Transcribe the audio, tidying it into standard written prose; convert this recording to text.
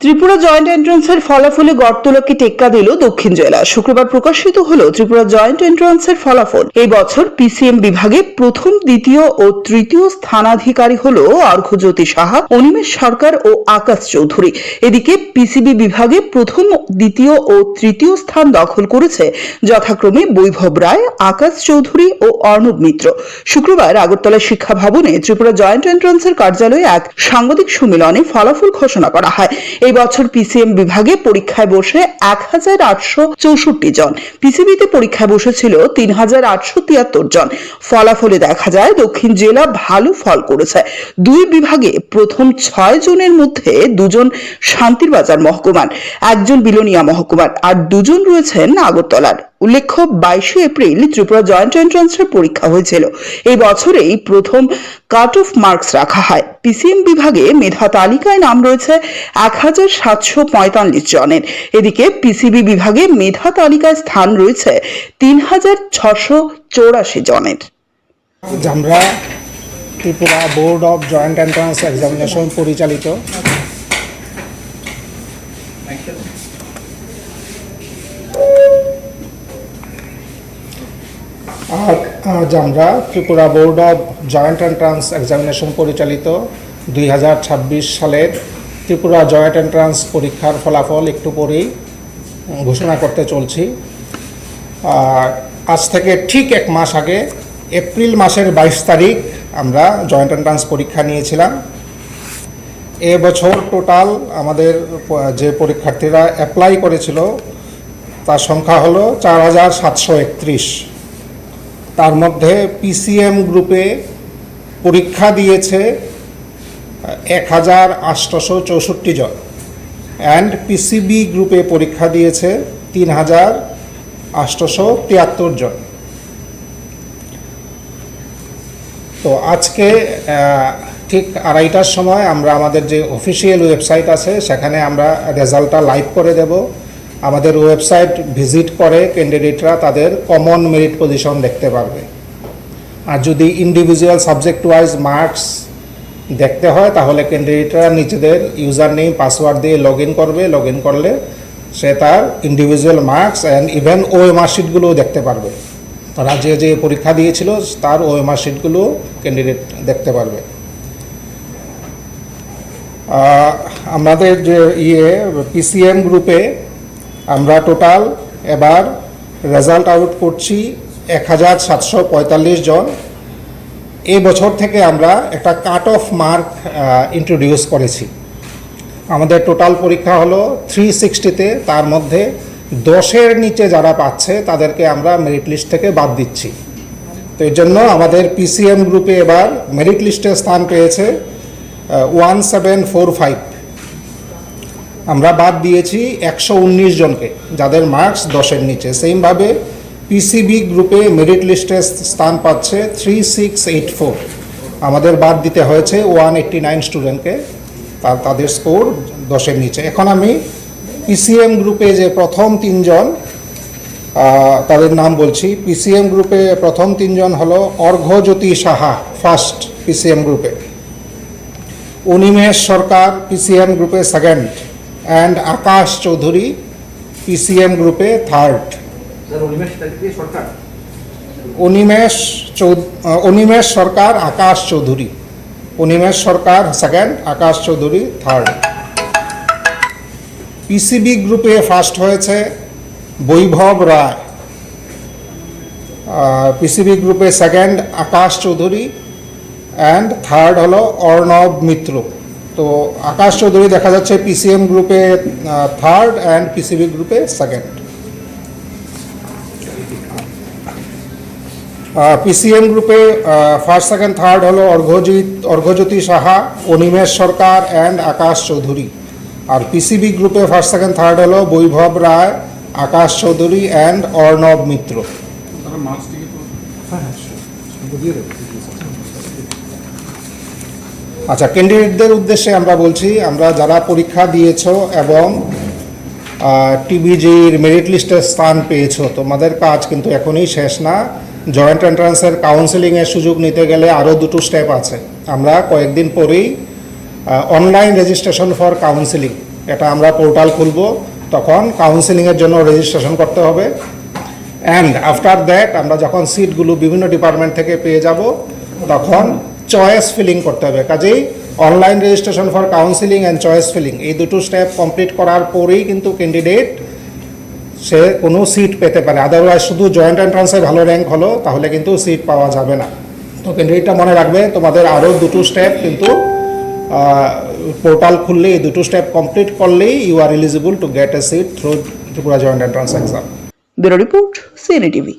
Tripura joint এন্ট্রান্সের ফলাফলে গড়তলাকে টেক্কা দিল দক্ষিণ জেলা। শুক্রবার প্রকাশিত হলো ত্রিপুরা জয়েন্ট এন্ট্রান্সের ফলাফল। এই বছর পিসিএম বিভাগে প্রথম, দ্বিতীয় ও তৃতীয় স্থানাধিকারী হল অর্ঘ্যজ্যোতি সাহা, অনিমেষ সরকার ও আকাশ চৌধুরী। এদিকে পিসিবি বিভাগে প্রথম, দ্বিতীয় ও তৃতীয় স্থান দখল করেছে যথাক্রমে বৈভব রায়, আকাশ চৌধুরী ও অর্ণব মিত্র। শুক্রবার আগরতলা শিক্ষা ভবনে ত্রিপুরা জয়েন্ট এন্ট্রান্সের কার্যালয়ে এক সাংবাদিক সম্মেলনে ফলাফল ঘোষণা করা হয়। এই বছর পিসিএম বিভাগে পরীক্ষায় বসে ১,৮৬৪ জন, পিসিবিতে পরীক্ষায় বসেছিল ৩,৮৭৩ জন। ফলাফলে দেখা যায় দক্ষিণ জেলা ভালো ফল করেছে। দুই বিভাগে প্রথম ৬ জনের মধ্যে ২ জন শান্তিরবাজার মহকুমার, ১ জন বিলোনিয়া মহকুমার আর ২ জন রয়েছেন আগরতলার। উল্লেখ্য, ২২ এপ্রিল ত্রিপুরা জয়েন্ট এন্ট্রান্সের পরীক্ষা হয়েছিল। এই বছরেই প্রথম কাট অফ মার্কস রাখা হয়। পিসিএম বিভাগে মেধা তালিকায় নাম রয়েছে ১,৭৪৫ জনের। এদিকে পিসিবি বিভাগে মেধা তালিকায় স্থান রয়েছে ৩,৬৮৪ জনের। আমরা Tripura board of joint entrance examination পরিচালিত আজ আমরা Tripura board of joint entrance examination পরিচালিত ২০২৬ সালের ত্রিপুরা জয়েন্ট এন্ট্রান্স পরীক্ষার ফলাফল একটু পরেই ঘোষণা করতে চলছি। আজ থেকে ঠিক ১ মাস আগে এপ্রিল মাসের ২২ তারিখ আমরা জয়েন্ট এন্ট্রান্স পরীক্ষা নিয়েছিলাম। এবছর টোটাল আমাদের যে পরীক্ষার্থীরা অ্যাপ্লাই করেছিল তার সংখ্যা হলো ৪,৭৩১। তার মধ্যে পিসিএম গ্রুপে পরীক্ষা দিয়েছে ১,৮৬৪ জন অ্যান্ড পিসিবি গ্রুপে পরীক্ষা দিয়েছে ৩,৮৭৩ জন। তো আজকে ঠিক ২:৩০টার সময় আমরা আমাদের যে অফিসিয়াল ওয়েবসাইট আছে সেখানে আমরা রেজাল্টটা লাইভ করে দেব। আমাদের ওয়েবসাইট ভিজিট করে ক্যান্ডিডেটরা তাদের কমন মেরিট পজিশন দেখতে পারবে। আর যদি ইন্ডিভিজুয়াল সাবজেক্ট ওয়াইজ মার্কস দেখতে হয় তাহলে ক্যান্ডিডেটরা নিজেদের ইউজার নেম পাসওয়ার্ড দিয়ে লগ ইন করবে। লগ ইন করলে সে তার individual marks and even OMR শিটগুলোও দেখতে পারবে। তারা যে যে পরীক্ষা দিয়েছিল তার ওএমআর শিটগুলো ক্যান্ডিডেট দেখতে পারবে। আমাদের যে পিসিএম গ্রুপে আমরা টোটাল এবার রেজাল্ট আউট করছি ১,৭৪৫ জন। এই বছর থেকে আমরা একটা কাট অফ মার্ক ইন্ট্রোডিউস করেছি। আমাদের টোটাল পরীক্ষা হলো 360-তে, তার মধ্যে 10-এর নিচে যারা পাচ্ছে তাদেরকে আমরা মেরিট লিস্ট থেকে বাদ দিচ্ছি। তো এর জন্য আমাদের পিসিএম গ্রুপে এবার মেরিট লিস্টে স্থান পেয়েছে 1745। আমরা বাদ দিয়েছি 119 জনকে যাদের মার্কস 10-এর নিচে। সেইমভাবে পিসিবি গ্রুপে মেরিট লিস্টে স্থান পাচ্ছে 3684। আমাদের বাদ দিতে হয়েছে 189 স্টুডেন্টকে, তাদের স্কোর 10-এর নিচে। এখন আমি পিসিএম গ্রুপে যে প্রথম 3 জন তাদের নাম বলছি। পিসিএম গ্রুপে প্রথম 3 জন হলো অর্ঘ্যজ্যোতি সাহা ফার্স্ট পিসিএম গ্রুপে, অনিমেষ সরকার পিসিএম গ্রুপে second and Akash Chowdhury PCM গ্রুপে থার্ড। অনিমেষ সরকার আকাশ চৌধুরী, অনিমেষ সরকার second, Akash Chowdhury third. PCB গ্রুপে ফার্স্ট হয়েছে বৈভব রায়, পিসিবি গ্রুপে second Akash Chowdhury and third হলো অর্ণব মিত্র। তো আকাশ চৌধুরী দেখা যাচ্ছে পিসিএম গ্রুপে থার্ড অ্যান্ড পিসিবি গ্রুপে সেকেন্ড। পিসিএম গ্রুপে ফার্স্ট সেকেন্ড থার্ড হলো অর্ঘ্যজ্যোতি সাহা, অনিমেষ সরকার অ্যান্ড আকাশ চৌধুরী। আর পিসিবি গ্রুপে ফার্স্ট সেকেন্ড থার্ড হলো বৈভব রায়, আকাশ চৌধুরী অ্যান্ড অর্ণব মিত্র। আচ্ছা, ক্যান্ডিডেটদের উদ্দেশ্যে আমরা বলছি, আমরা যারা পরীক্ষা দিয়েছ এবং টিবিজির মেরিট লিস্টে স্থান পেয়েছো, তোমাদের কাজ কিন্তু এখনই শেষ না। জয়েন্ট এন্ট্রান্সের কাউন্সেলিংয়ের সুযোগ নিতে গেলে আরও 2টো স্টেপ আছে। আমরা কয়েকদিন পরেই অনলাইন রেজিস্ট্রেশন ফর কাউন্সেলিং এটা আমরা পোর্টাল খুলব, তখন কাউন্সেলিংয়ের জন্য রেজিস্ট্রেশন করতে হবে। অ্যান্ড আফটার দ্যাট আমরা যখন সিটগুলো বিভিন্ন ডিপার্টমেন্ট থেকে পেয়ে যাব, তখন চয়েস ফিলিং করতে হবে। কাজেই online registration for counselling and choice filling এই দুটো স্টেপ কমপ্লিট করার পরেই কিন্তু ক্যান্ডিডেট সে কোনো সিট পেতে পারে। আদারওয়াইজ শুধু জয়েন্ট এন্ট্রান্সে ভালো র্যাঙ্ক হলো তাহলে কিন্তু সিট পাওয়া যাবে না। তো ক্যান্ডিডেটটা মনে রাখবে, তোমাদের আরও দুটো স্টেপ কিন্তু পোর্টাল খুললে এই দুটো স্টেপ কমপ্লিট করলেই you are eligible to get a seat through Tripura joint entrance exam. Bureau report, CNA TV.